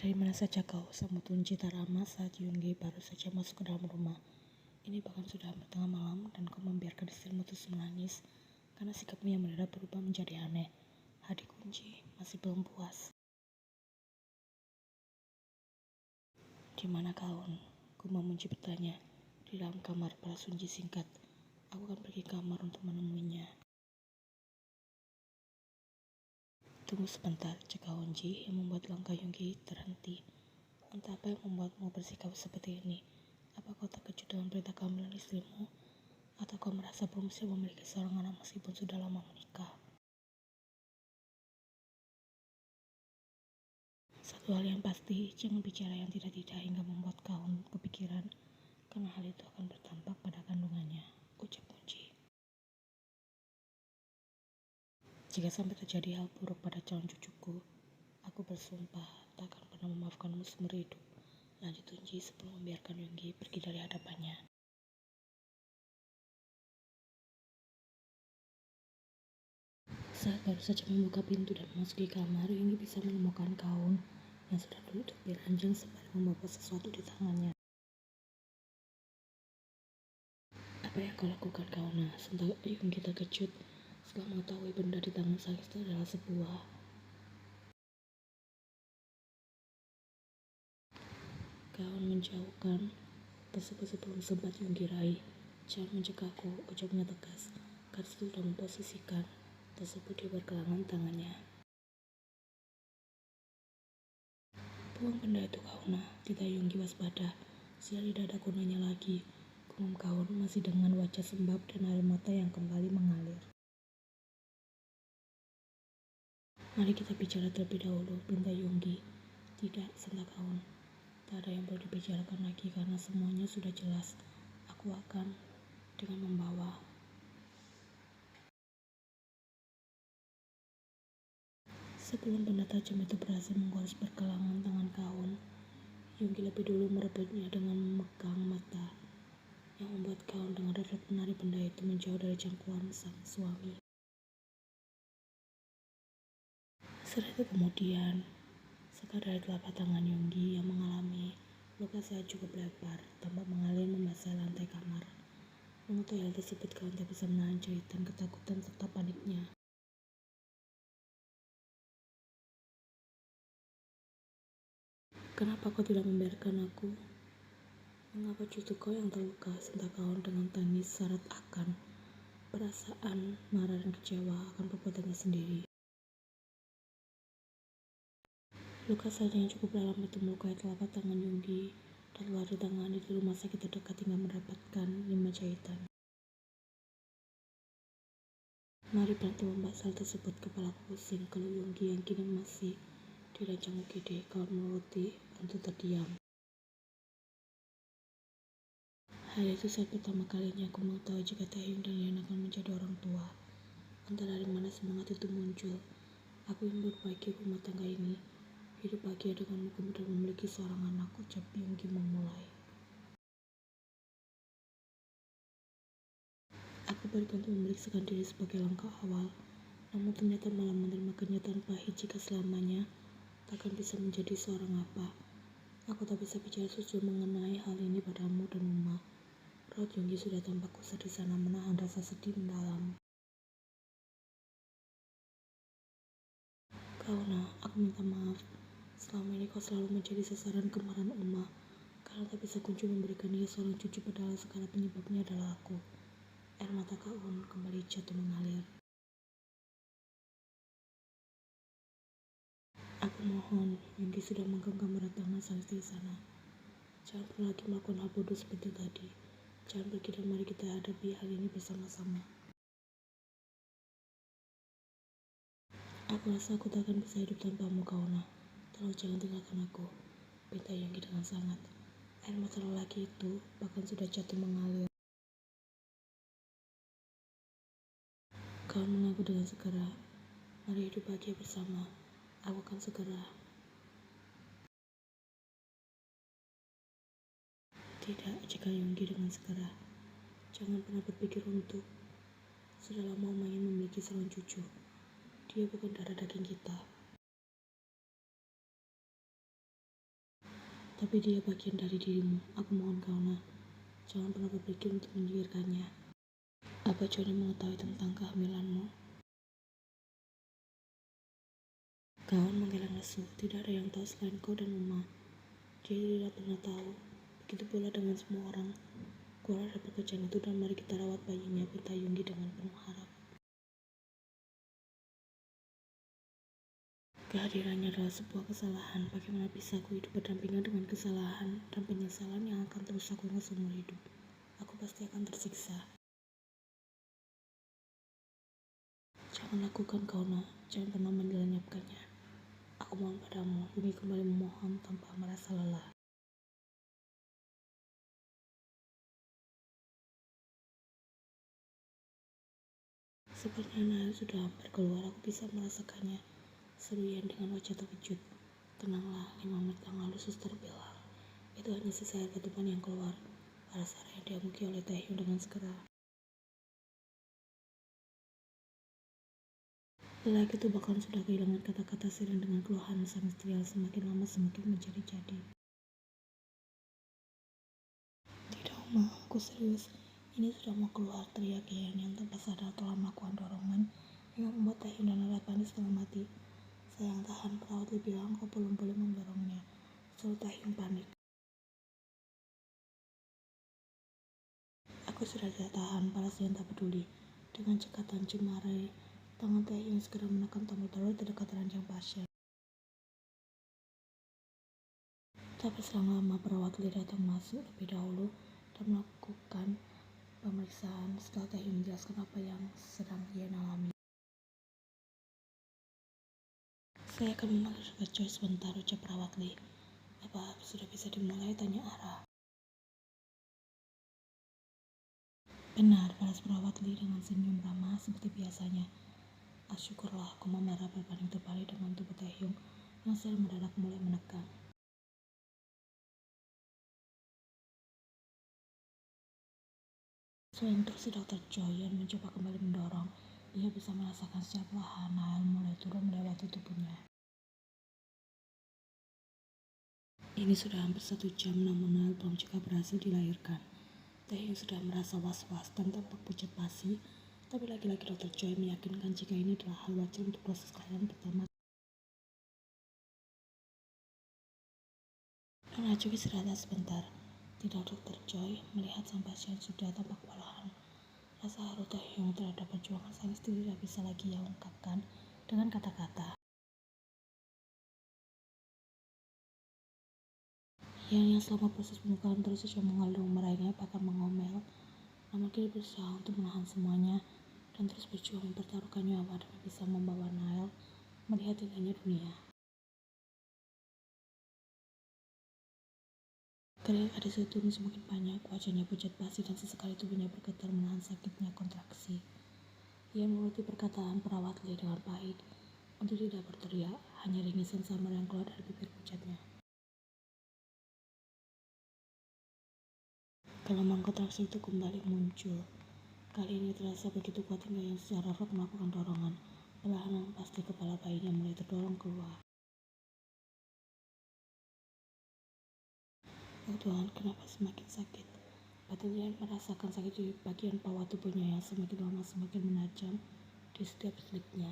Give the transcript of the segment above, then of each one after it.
Dari mana saja kau, sambut Tunji Tarama saat Yunggi baru saja masuk ke dalam rumah. Ini bahkan sudah hampir tengah malam dan kau membiarkan istrimu terus menangis karena sikapmu yang mendadak berubah menjadi aneh. Hadi kunci, masih belum puas. Di mana kawan? Gumam Munji bertanya. Di dalam kamar, balas Sunji singkat. Aku akan pergi ke kamar untuk menemuinya. Tunggu sebentar, cekah Hunji yang membuat langkah Yunggi terhenti. Entah apa yang membuatmu bersikap seperti ini. Apa kau terkejut dengan berita kehamilan istrimu? Atau kau merasa belum siap memiliki seorang anak meskipun sudah lama menikah? Satu hal yang pasti, jangan bicara yang tidak-tidak hingga membuat kau kepikiran, karena hal itu akan berdampak pada kandungannya, ucap Hunji. Jika sampai terjadi hal buruk pada calon cucuku, aku bersumpah tak akan pernah memaafkanmu seumur hidup, lanjut Hunji sebelum membiarkan Yunggi pergi dari hadapannya. Saat baru saja membuka pintu dan memasuki kamar, Yunggi bisa menemukan gaun yang sudah duduk di ranjang sembari membawa sesuatu di tangannya. Apa yang kau lakukan, Kauna? Sontak Yunggi terkejut setelah mengetahui benda di tangan sang istri adalah sebuah gaun menjauhkan tersebut sebelum sempat Yunggi raih. Jangan mencegahku, ucapnya tegas. Gadis itu sudah memposisikan tersebut di pergelangan tangannya. Buang benda itu, Kauna, titah Yunggi waspada. Sial, di dadaku nanya lagi. Gumam Kaun masih dengan wajah sembab dan air mata yang kembali mengalir. Mari kita bicara terlebih dahulu, perintah Yunggi. Tidak, sentak Kaun. Tak ada yang perlu dibicarakan lagi karena semuanya sudah jelas. Aku akan dengan membawa. Sebelum benda tajam itu berhasil menggores pergelangan tangan Kaun, Yunggi lebih dulu merebutnya dengan memegang mata, yang membuat Kaun dengan refleks menarik benda itu menjauh dari jangkauan sang suami. Setelah itu kemudian, sekar dari telapak tangan Yunggi yang mengalami luka sayat cukup lebar, tampak mengalir membasahi lantai kamar. Mengetahui hal tersebut, Kaun tak bisa menahan jahitan, ketakutan, serta paniknya. Kenapa kau tidak membiarkan aku? Mengapa justru kau yang terluka? Sentak Kaun dengan tangis syarat akan perasaan marah dan kecewa akan perbuatannya sendiri. Luka sayat yang cukup dalam itu melukai telapak tangan Yunggi dan telah ditangani di rumah sakit terdekat hingga mendapatkan 5 jahitan. Mari bantu membahas hal tersebut, kepalaku pusing, keluh Yunggi yang kini masih di ranjang UGD. Kawan menuruti untuk terdiam. Hari itu saat pertama kalinya aku mengetahui jika Taehyung dan Yeon akan menjadi orang tua. Entah dari mana semangat itu muncul. Aku ingin memperbaiki rumah tangga ini. Hidup bahagia denganmu kemudian memiliki seorang anak, ucap Yunggi memulai. Aku bergantung memeriksakan diri sebagai langkah awal, namun ternyata malah menerima kenyataan pahit jika selamanya takkan bisa menjadi seorang apa. Aku tak bisa bicara jujur mengenai hal ini padamu dan Uma. Raut Yunggi sudah tampak kusar di sana menahan rasa sedih mendalam. Kauna, aku minta maaf. Selama ini kau selalu menjadi sasaran kemarahan Uma karena tak bisa kunjung memberikan dia seorang cucu padahal segala penyebabnya adalah aku. Air mata Kaun kembali jatuh mengalir. Aku mohon, Yunggi sudah menggenggam erat tangan sang istri sana. Jangan pernah lagi melakukan hal bodoh seperti tadi. Jangan pergi dan mari kita hadapi hal ini bersama-sama. Aku rasa aku tak akan bisa hidup tanpamu, Kauna. Tolong jangan tinggalkan aku, pinta Yunggi dengan sangat. Air mata lelaki itu bahkan sudah jatuh mengalir. Kaun mengaku dengan segera. Mari hidup bahagia bersama. Aku akan segera. Tidak, jika Yunggi dengan segera. Jangan pernah berpikir untuk. Sudah lama Oma ingin memiliki seorang cucu. Dia bukan darah daging kita. Tapi dia bagian dari dirimu. Aku mohon Kauna, jangan pernah berpikir untuk menyingkirkannya. Apa Johnny mengetahui tentang kehamilanmu? Kawan menggeleng lesu. Tidak ada yang tahu selain kau dan Uma. Dia tidak pernah tahu. Begitu pula dengan semua orang. Keluar dari pekerjaan itu dan mari kita rawat bayinya, pinta Yunggi dengan penuh harap. Kehadirannya adalah sebuah kesalahan. Bagaimana bisa aku hidup berdampingan dengan kesalahan dan penyesalan yang akan terus aku ingat seumur hidup. Aku pasti akan tersiksa. Jangan lakukan Kauna, jangan pernah menyelenyapkannya. Aku mohon padamu, Yumi kembali memohon tanpa merasa lelah. Sepertinya Nail sudah hampir keluar, aku bisa merasakannya. Seru Yan dengan wajah terkejut. Tenanglah, 5 menit yang lalu suster bilang. Itu hanya sisa air ketuban yang keluar. Pada saat yang diamuki oleh Taehyung dengan segera. Lelaki itu bahkan sudah kehilangan kata-kata sirine dengan keluhan sang istri yang semakin lama semakin menjadi-jadi. Tidak Uma, aku serius. Ini sudah mau keluar, teriak Yan yang tanpa sadar telah melakukan dorongan hingga membuat Taehyung dan Nara panik setengah mati. Sayang tahan, perawat bilang kau belum boleh mendorongnya. Seru Taehyung panik. Aku sudah tidak tahan, paras Yan tak peduli. Dengan cekatan cemarai, tangan Taehyung segera menekan tombol darurat terdekat ranjang pasien. Tapi selang lama perawat datang masuk lebih dahulu dan melakukan pemeriksaan setelah Taehyung menjelaskan apa yang sedang Yan alami. Saya akan memanggil Dr. Choi sebentar, ucap perawat Lee. Apa sudah bisa dimulai, tanya Ara. Benar, balas perawat Lee dengan senyum ramah seperti biasanya. Syukurlah, aku memarah berbanding terbalik dengan tubuh Taehyung yang secara mendadak mulai menekan. Selain instruksi Dr. Choi yang mencoba kembali mendorong, ia bisa merasakan secara perlahan Nail mulai turun melewati tubuhnya. Ini sudah hampir 1 jam, namun Nail belum juga berhasil dilahirkan. Taehyung sudah merasa was-was dan tampak pucat pasi, tapi lagi-lagi Dr. Choi meyakinkan jika ini adalah hal wajar untuk proses kelahiran pertama. Nona juga istirahat sebentar. Tidak Dr. Choi melihat sang pasien sudah tampak kewalahan. Rasa haru Taehyung terhadap perjuangan sang istri tidak bisa lagi ia ungkapkan dengan kata-kata. Yang selama proses pembukaan terus saja mengalung meraihnya bahkan mengomel, namun kini berusaha untuk menahan semuanya dan terus berjuang mempertaruhkan nyawa demi bisa membawa Nail melihat indahnya dunia. Keringat adik turun semakin banyak, wajahnya pucat pasi dan sesekali tubuhnya bergetar menahan sakitnya kontraksi. Ia menuruti perkataan perawat Lee dengan pahit untuk tidak berteriak, hanya ringisan samar yang keluar dari bibir pucatnya. Gelombang kontraksi itu kembali muncul. Kali ini terasa begitu kuat hingga yang secara rock melakukan dorongan. Perlahan pasti kepala bayinya mulai terdorong keluar. Oh Tuhan, kenapa semakin sakit? Batin Yan merasakan sakit di bagian bawah tubuhnya yang semakin lama semakin menajam di setiap seliknya.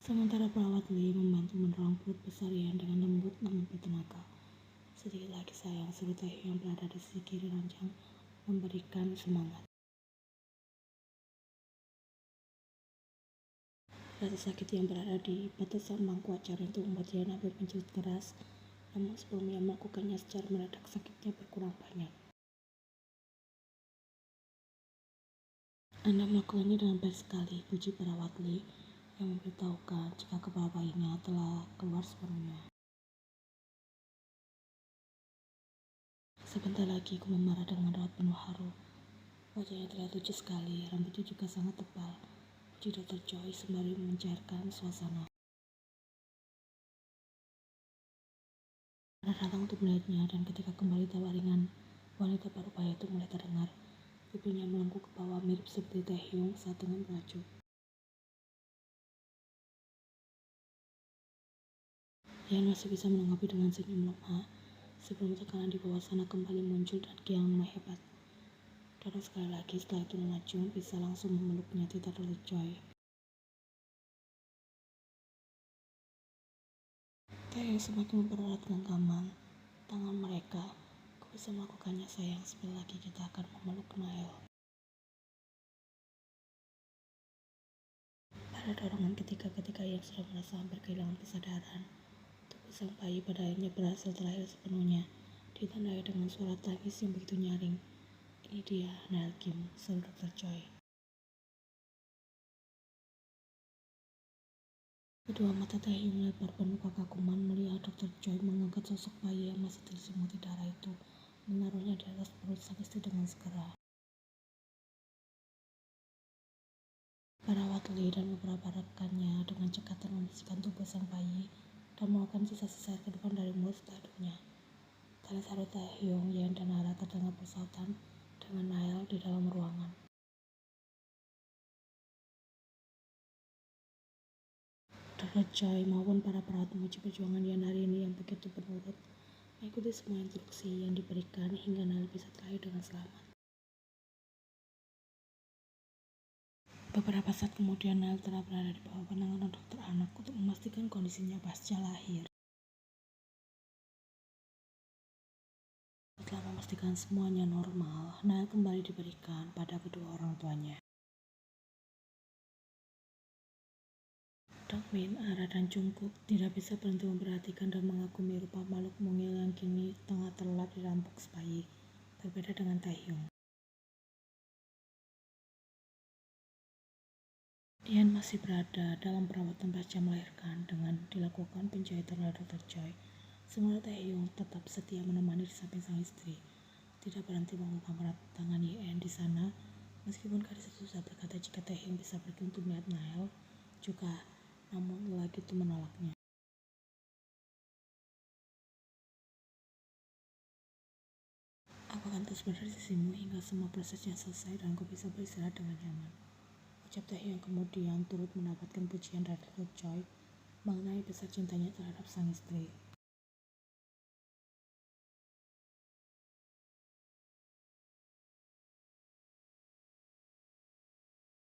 Sementara perawat Lee membantu mendorong perut besar Yan dengan lembut namun bertenaga. Sedikit lagi sayang, seru Taehyung yang berada di sisi kiri ranjang memberikan semangat. Rasa sakit yang berada di batasan mangku acara itu membuat Yan hampir menjerit keras, namun sebelum ia melakukannya secara mendadak sakitnya berkurang banyak. Anda melakukannya dengan baik sekali, puji perawat Lee yang memberitahukan jika kepala bayinya telah keluar sepenuhnya. Sebentar lagi aku memarah dengan rawat penuh haru. Wajahnya terlihat lucu sekali, rambutnya juga sangat tebal. Puji Dr. Choi sembari mencairkan suasana. Ana datang untuk melihatnya dan ketika kembali tawa ringan, wanita parubaya itu mulai terdengar. Pipinya melengkung ke bawah mirip seperti Taehyung saat tengah merajuk. Yan masih bisa menanggapi dengan senyum lemah sebelum tekanan di bawah sana kembali muncul dan kian hebat. Dan sekali lagi setelah itu Nona Jung bisa langsung memeluknya tidak terkecoh. Kayak semakin mempererat genggaman tangan mereka. Aku bisa melakukannya sayang, sebentar lagi kita akan memeluk Nael. Pada dorongan ketika ia sudah merasa hampir kehilangan kesadaran, tubuh sang bayi pada akhirnya berhasil terlahir sepenuhnya, ditandai dengan suara tangis yang begitu nyaring. Ini dia, Nael Kim, seru Dr. Choi. Kedua mata Taehyung melebar penuh kekaguman melihat Dr. Choi mengangkat sosok bayi yang masih terselimuti darah itu, menaruhnya di atas perut sang istri dengan segera. Perawat Lee dan beberapa rekannya dengan cekatan membersihkan tubuh sang bayi dan mengeluarkan sisa-sisa air kedepan dari mulut setelah Tangis haru Taehyung, Yan dan Hara terdengar bersautan dengan Nael di dalam ruangan. Dr. Choi maupun para perawat memuji perjuangan Yan hari ini yang begitu penurut, mengikuti semua instruksi yang diberikan hingga Nael bisa terlahir dengan selamat. Beberapa saat kemudian Nael telah berada di bawah penanganan dokter anak untuk memastikan kondisinya pasca lahir. Setelah memastikan semuanya normal, Nael kembali diberikan pada kedua orang tuanya. Dongmin, Ara, dan Jungkook tidak bisa berhenti memperhatikan dan mengagumi rupa makhluk mungil yang kini tengah terlelap di dalam box bayi. Berbeda dengan Taehyung, Yan masih berada dalam perawatan pasca melahirkan dengan dilakukan penjahitan oleh Dr. Choi. Sementara Taehyung tetap setia menemani di samping sang istri, tidak berhenti menggenggam erat tangan Yen di sana. Meskipun gadis itu sudah berkata jika Taehyung bisa pergi untuk melihat Nael juga, namun lelaki itu menolaknya. Aku akan terus berada di sisimu hingga semua prosesnya selesai dan kau bisa beristirahat dengan nyaman, ucap Taehyung yang kemudian turut mendapatkan pujian dari Dr. Choi mengenai besar cintanya terhadap sang istri.